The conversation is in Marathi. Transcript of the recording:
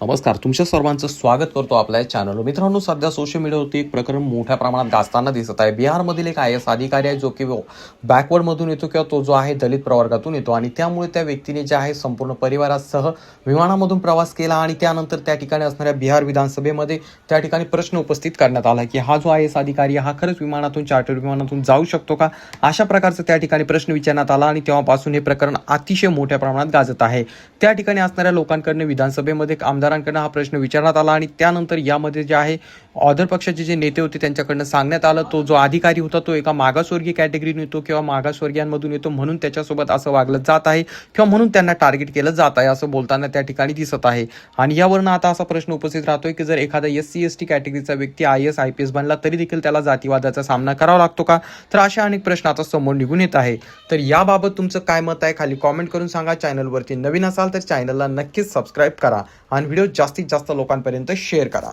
नमस्कार, तुमच्या सर्वांचं स्वागत करतो आपल्या चॅनलवर. मित्रांनो, सध्या सोशल मीडियावरती एक प्रकरण मोठ्या प्रमाणात गाजताना दिसत आहे. बिहारमधील एक आय एस अधिकारी आहे जो की बॅकवर्डमधून येतो किंवा तो जो आहे दलित प्रवर्गातून येतो आणि त्यामुळे त्या व्यक्तीने जे आहे संपूर्ण परिवारासह विमानामधून प्रवास केला आणि त्यानंतर त्या ठिकाणी असणाऱ्या बिहार विधानसभेमध्ये त्या ठिकाणी प्रश्न उपस्थित करण्यात आला की हा जो आय एस अधिकारी हा खरंच विमानातून चार्टर विमानातून जाऊ शकतो का, अशा प्रकारचा त्या ठिकाणी प्रश्न विचारण्यात आला आणि तेव्हापासून हे प्रकरण अतिशय मोठ्या प्रमाणात गाजत आहे. त्या ठिकाणी असणाऱ्या लोकांकडून विधानसभेमध्ये आमदारांकडून हा प्रश्न विचारण्यात आला आणि त्यानंतर यामध्ये जे आहे ऑदर पक्षाचे जे नेते होते त्यांच्याकडनं सांगण्यात आलं तो जो अधिकारी होता तो एका मागासवर्गीय कॅटेगरीने येतो किंवा मागासवर्गीयांमधून येतो म्हणून त्याच्यासोबत असं वागलं जात आहे किंवा म्हणून त्यांना टार्गेट केलं जात आहे असं बोलताना त्या ठिकाणी दिसत आहे. आणि यावरनं आता असा प्रश्न उपस्थित राहतोय की जर एखादा SC ST कॅटेगरीचा व्यक्ती IAS IPS बनला तरी देखील त्याला जातीवादाचा सामना करावा लागतो का, तर अशा अनेक प्रश्न आता समोर निघून येत आहे. तर याबाबत तुमचं काय मत आहे खाली कॉमेंट करून सांगा. चॅनलवरती नवीन असाल तर चॅनलला नक्कीच सबस्क्राईब करा आणि व्हिडिओ जास्तीत जास्त लोकांपर्यंत शेअर करा.